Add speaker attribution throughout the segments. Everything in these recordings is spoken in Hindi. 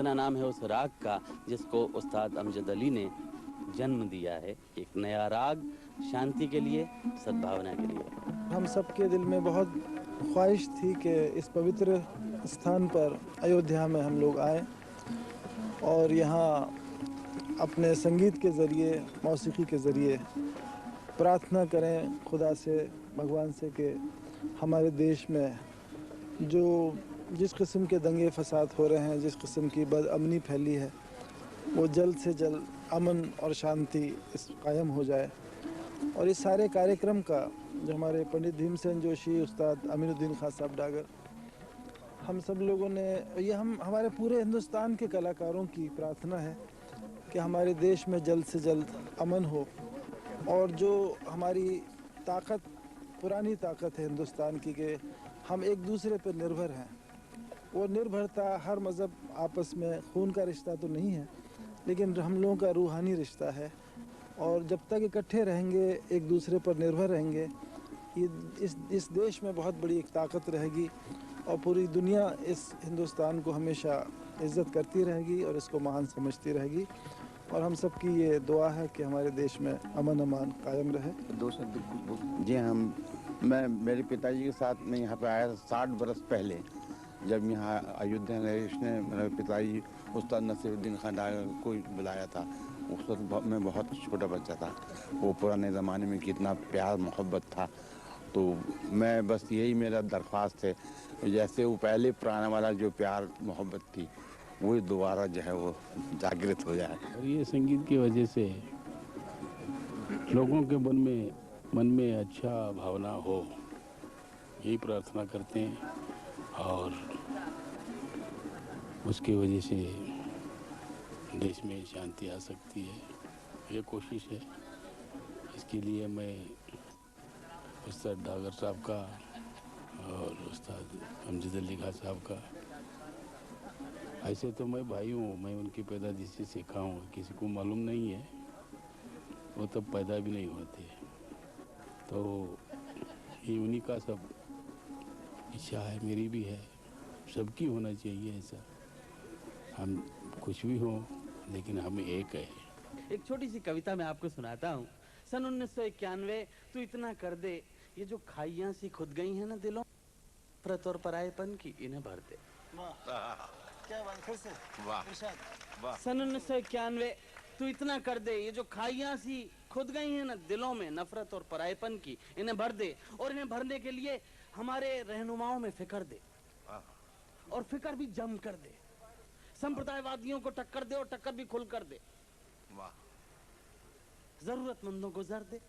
Speaker 1: इतना नाम है उस राग का जिसको उस्ताद अमजद अली ने जन्म दिया है। एक नया राग शांति के लिए, सद्भावना के लिए।
Speaker 2: हम सबके दिल में बहुत ख्वाहिश थी कि इस पवित्र स्थान पर अयोध्या में हम लोग आए और यहाँ अपने संगीत के ज़रिए, मौसीकी के ज़रिए प्रार्थना करें खुदा से, भगवान से कि हमारे देश में जिस किस्म के दंगे फसाद हो रहे हैं, जिस किस्म की बदअमनी फैली है, वो जल्द से जल्द अमन और शांति कायम हो जाए। और इस सारे कार्यक्रम का जो हमारे पंडित भीमसेन जोशी, उस्ताद अमीनुद्दीन खान साहब डागर, हम सब लोगों ने, ये हमारे पूरे हिंदुस्तान के कलाकारों की प्रार्थना है कि हमारे देश में जल्द से जल्द अमन हो और जो हमारी ताकत, पुरानी ताकत है हिंदुस्तान की कि हम एक दूसरे पर निर्भर हैं, वो निर्भरता हर मज़हब आपस में खून का रिश्ता तो नहीं है, लेकिन हम लोगों का रूहानी रिश्ता है। और जब तक इकट्ठे रहेंगे, एक दूसरे पर निर्भर रहेंगे, इस देश में बहुत बड़ी एक ताकत रहेगी और पूरी दुनिया इस हिंदुस्तान को हमेशा इज़्ज़त करती रहेगी और इसको महान समझती रहेगी। और हम सब की ये दुआ है कि हमारे देश में अमन अमान कायम रहे।
Speaker 3: जी मैं मेरे पिताजी के साथ मैं यहाँ पे आया था 60 बरस पहले, जब यहाँ अयोध्या नरेश ने मेरे पिताजी उस्ताद नसीरुद्दीन खान डागर को बुलाया था। उस वक्त मैं बहुत छोटा बच्चा था। वो पुराने ज़माने में कितना प्यार मोहब्बत था। तो मैं बस यही मेरा दरख्वास्त है, जैसे वो पहले पुराना वाला जो प्यार मोहब्बत थी वही दोबारा जो है वो जागृत हो जाए।
Speaker 4: और ये संगीत की वजह से लोगों के मन में अच्छा भावना हो, यही प्रार्थना करते हैं और उसकी वजह से देश में शांति आ सकती है। ये कोशिश है। इसके लिए मैं उस्ताद डागर साहब का और उस्ताद अमजद अली खान साहब का, ऐसे तो मैं भाई हूँ, मैं उनकी पैदाइश से सीखा हूँ, किसी को मालूम नहीं है, वो तब पैदा भी नहीं होते। तो ये उन्हीं का सब इच्छा है, मेरी भी है, सबकी होना चाहिए ऐसा। हम कुछ भी हो लेकिन हम एक है।
Speaker 1: एक छोटी सी कविता मैं आपको सुनाता हूँ। सन 1991, तू इतना कर दे, ये जो खाइयां सी खुद गई हैं ना दिलों, नफरत और परायेपन की, इन्हें भर दे।
Speaker 2: क्या बात, फिर से
Speaker 3: वाह।
Speaker 1: सन 1991, तू इतना कर दे, ये जो खाइयां सी खुद गई हैं ना दिलों में, नफरत और परायेपन की, इन्हें भर दे। और इन्हें भरने के लिए हमारे रहनुमाओं में फिक्र दे, और फिक्र भी जम कर दे। संप्रदायवादियों को टक्कर दे और टक्कर भी खुल कर दे।
Speaker 3: वाह।
Speaker 1: जरूरतमंदों को जर दे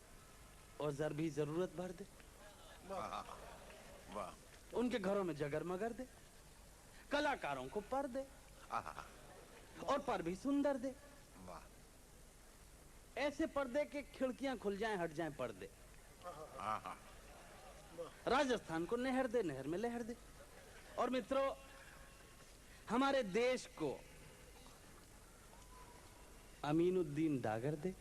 Speaker 1: और जर भी जरूरत भर दे।
Speaker 3: वाह।
Speaker 1: उनके घरों में जगर मगर दे। कलाकारों को पर दे और पर भी सुंदर दे।
Speaker 3: वाह।
Speaker 1: ऐसे पर्दे के खिड़कियां खुल जाएं, हट जाएं पर्दे। राजस्थान को नहर दे, नहर में लहर दे। और मित्रों, हमारे देश को अमीनुद्दीन डागर दे।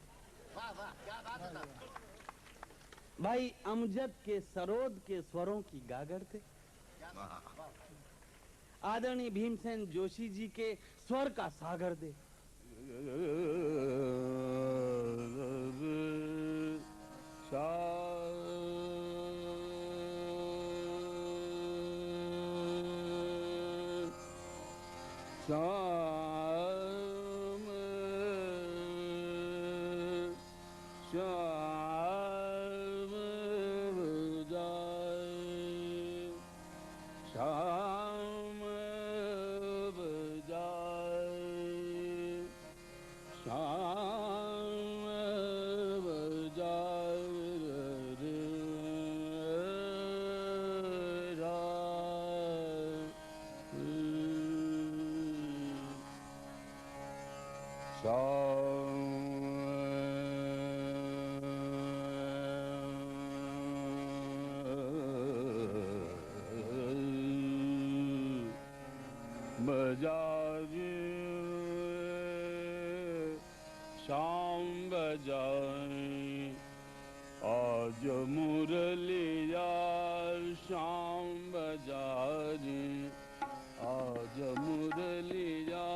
Speaker 1: भाई अमजद के सरोद के स्वरों की गागर दे। आदरणीय भीमसेन जोशी जी के स्वर का सागर दे।
Speaker 4: शाम बजाए आज मुरलिया, शाम बजाए आज मुरलिया।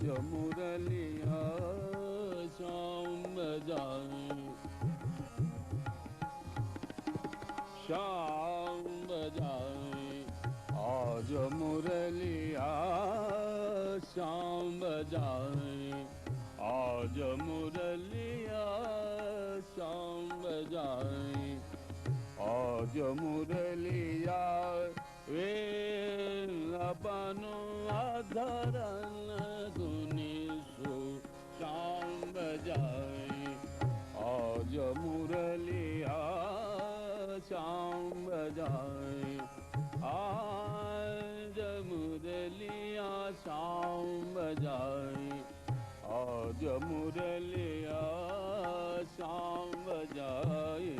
Speaker 4: मुरलिया श्याम बजाए श्याम बजाए आज मुरलिया श्याम बजाए आज मुरलिया श्याम बजाए आज मुरलिया वे अपनो आधरन धुनि सो श्याम बजाए आज मुरलिया श्याम बजाए आज मुरलिया श्याम बजाए आज मुरलिया श्याम बजाए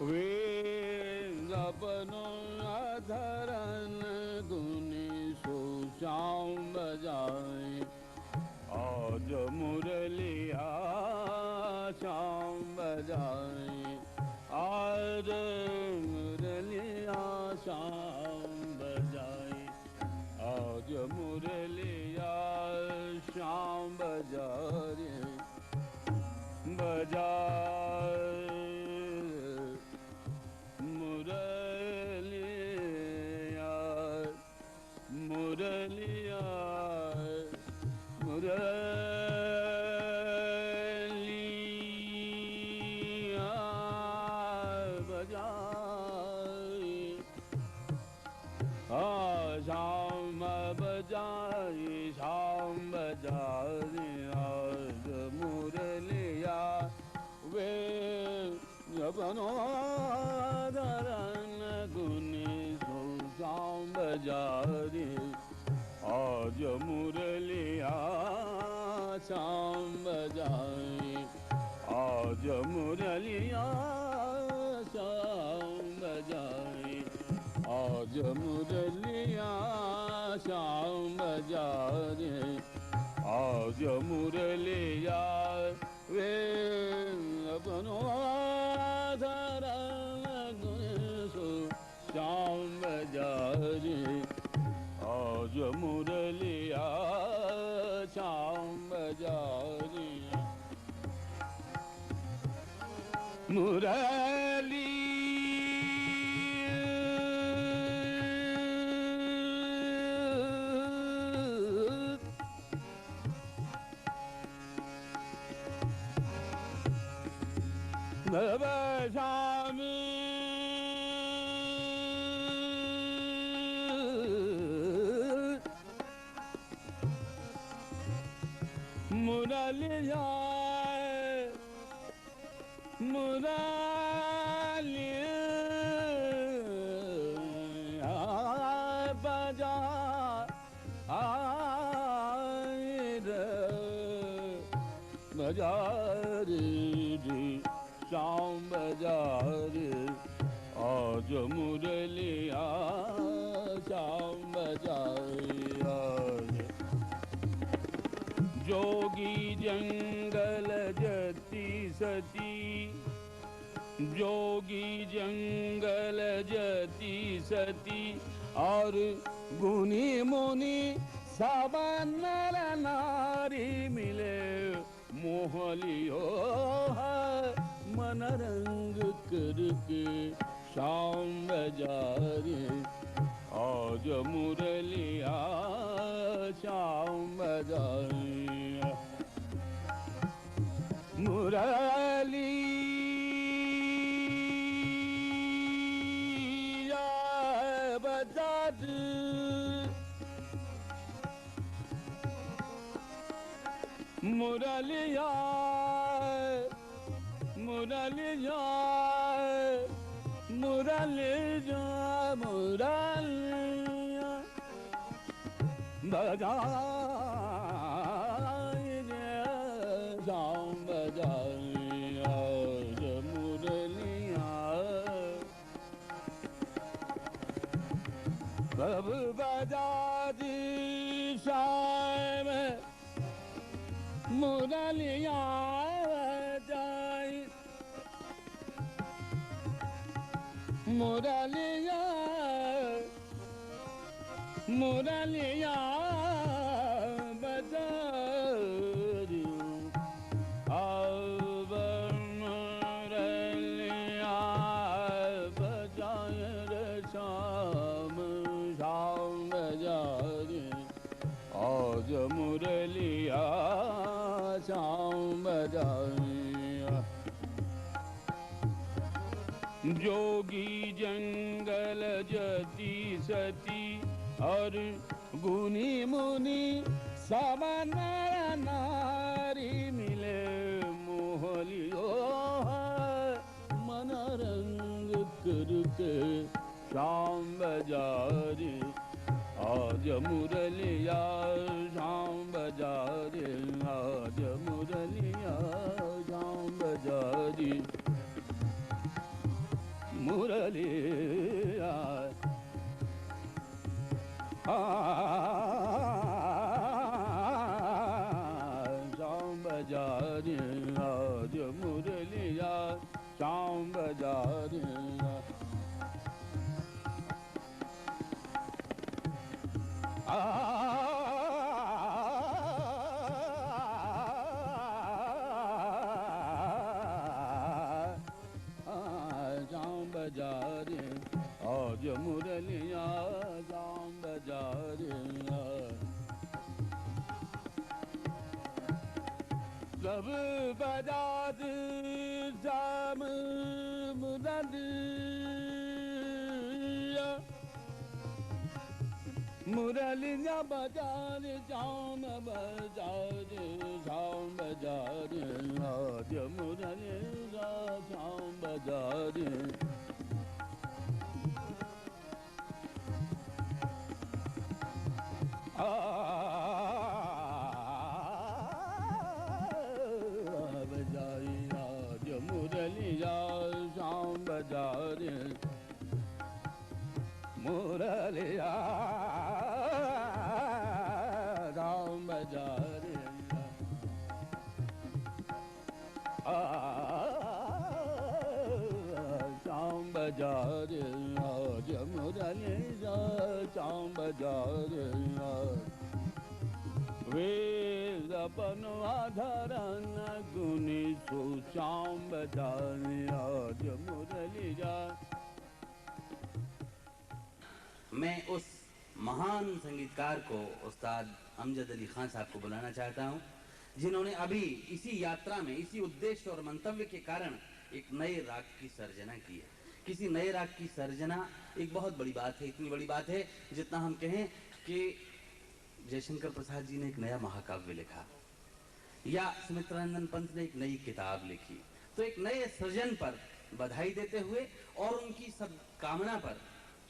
Speaker 4: वे अपनो आधरन धुनि सो श्याम बजाए आज मुरलिया श्याम बजाए आज मुरलिया श्याम बजाए आज मुरलिया श्याम बजाए बजाए मुरलिया मुरलिया मुरलिया बजाए श्याम बजाए श्याम बजाए आज मुरलिया वे अपनो धरन धुनि सो श्याम बजाए आज मुरलिया श्याम बजाए आज मुरलिया श्याम बजाए आज मुरलिया श्याम बजाए आज मुरलिया वे अपनो धरन सो श्याम बजाए आज मुरलिया श्याम बजाए मुरली श्यामी मुरलिया मुरलिया बजा बजा रे श्याम बजाए आज मुरलिया श्याम बजाए जोगी जंगल जति सती जोगी जंगल जति सती और गुनी मुनि सब नर नारी मिले मोहलियो मन रंग करके श्याम बजाए आज मुरलिया श्याम बजाए मुरली बजा मुरलिया मुरलिया मुरलिया मुरलिया बजाए श्याम बजाए आज मुरलिया सब बजा दी श्याम मुरलिया बजाए मुरलिया मुरलिया बजारियो अब मुरलिया बजाए रे शाम शाम बजारे आज मुरलिया शाम बजाए जोगी जंगल जति सती और गुनी मुनि सब नर नारी मिले मोहलियो मन रंग करके शाम बजारे आज मुरलिया शाम बजारे आज मुरलिया शाम बजारे मुरलिया शाम बजारे आज मुरलिया शाम बजारे बजारे आज मुरलिया शाम बजारे सब बजात शाम मुरलिया मुरलिया बजारे शाम बजारे शाम बजारे आज मुरलिया शाम बजारे बजाई आज मुरलिया शाम बजारे मुरलिया शाम बजारे शाम बजारे आज मुरलिया शाम बजारे वेद बनवाधरन गुनी सो शाम बजारे आज मुरलिया।
Speaker 1: मैं उस महान संगीतकार को उस्ताद अमजद अली खान साहब को बुलाना चाहता हूं, जिन्होंने अभी इसी यात्रा में इसी उद्देश्य और मंतव्य के कारण एक नए राग की सर्जना की है। किसी नए राग की सर्जना एक बहुत बड़ी बात है, इतनी बड़ी बात है जितना हम कहें कि जयशंकर प्रसाद जी ने एक नया महाकाव्य लिखा या सुमित्रानंद पंत ने एक नई किताब लिखी। तो एक नए सृजन पर बधाई देते हुए और उनकी सब कामना पर,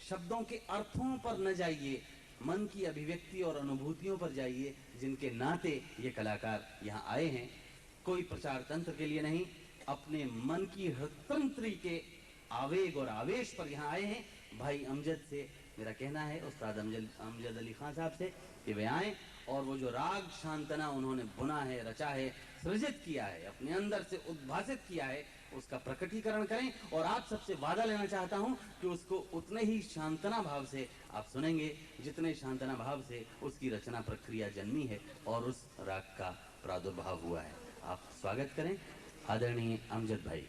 Speaker 1: शब्दों के अर्थों पर न जाइए, मन की अभिव्यक्ति और अनुभूतियों पर जाइए, जिनके नाते ये कलाकार यहाँ आए हैं। कोई प्रचार तंत्र के लिए नहीं, अपने मन की हृतंत्री के आवेग और आवेश पर यहाँ आए हैं। भाई अमजद से मेरा कहना है, उस्ताद अमजद अली खान साहब से, कि वे आए और वो जो राग शांतना उन्होंने बुना है, रचा है, सृजित किया है, अपने अंदर से उद्भासित किया है, उसका प्रकटीकरण करें। और आप सबसे वादा लेना चाहता हूं कि उसको उतने ही शांतना भाव से आप सुनेंगे जितने शांतना भाव से उसकी रचना प्रक्रिया जन्मी है और उस राग का प्रादुर्भाव हुआ है। आप स्वागत करें आदरणीय अमजद भाई।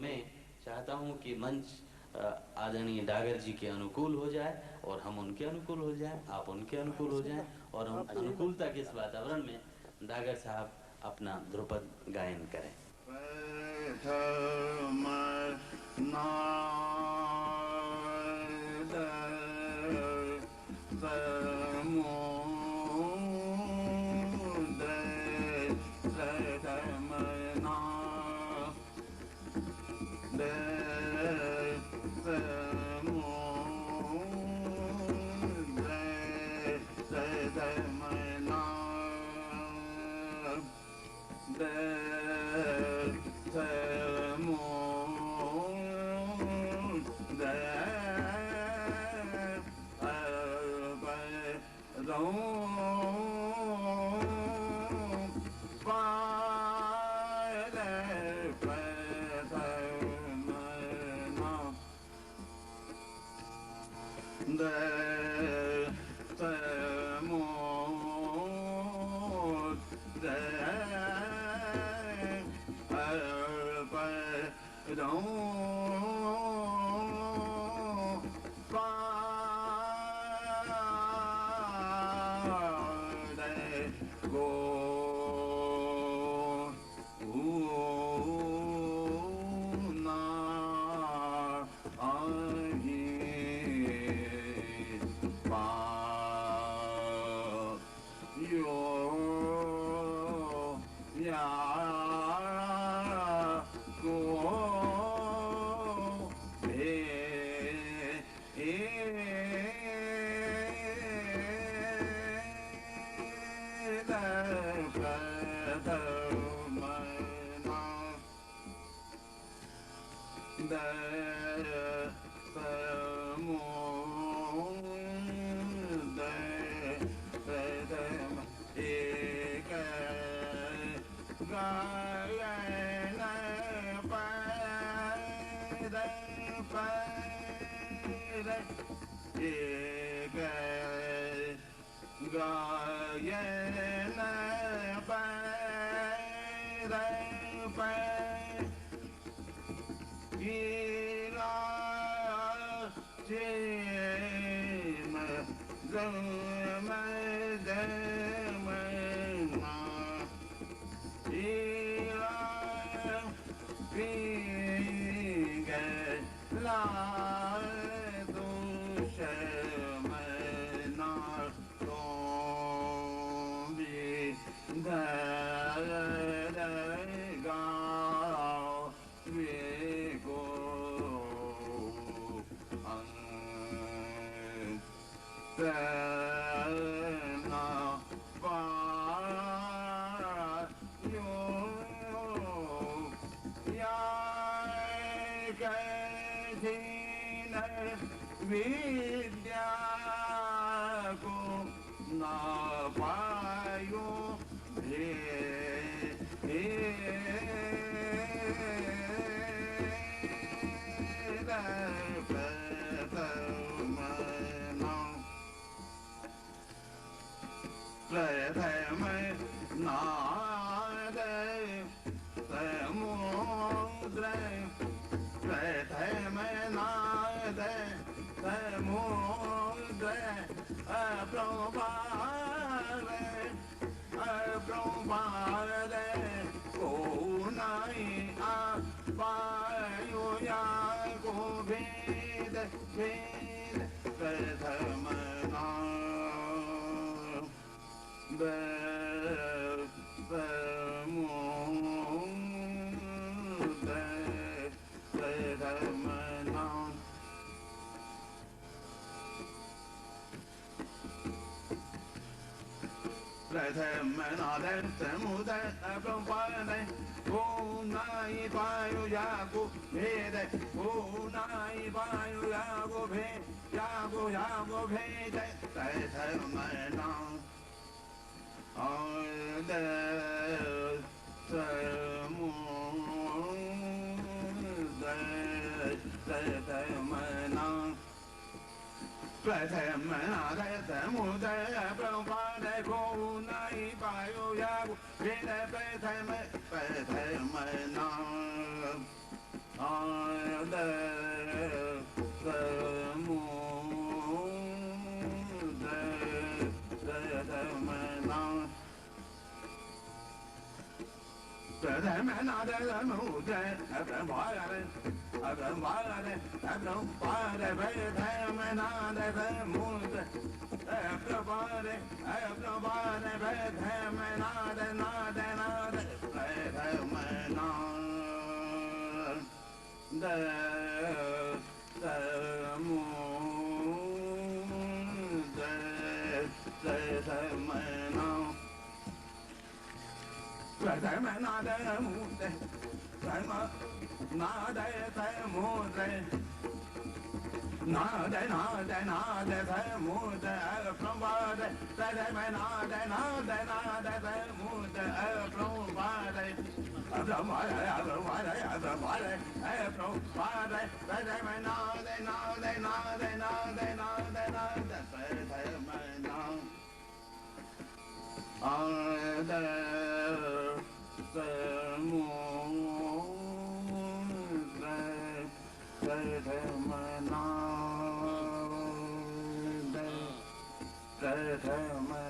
Speaker 1: मैं चाहता हूं कि मंच आदरणीय डागर जी के अनुकूल हो जाए और हम उनके अनुकूल हो जाएं, आप उनके अनुकूल हो जाएं और हम अनुकूलता के इस वातावरण में डागर साहब अपना ध्रुपद गायन करें।
Speaker 5: Jai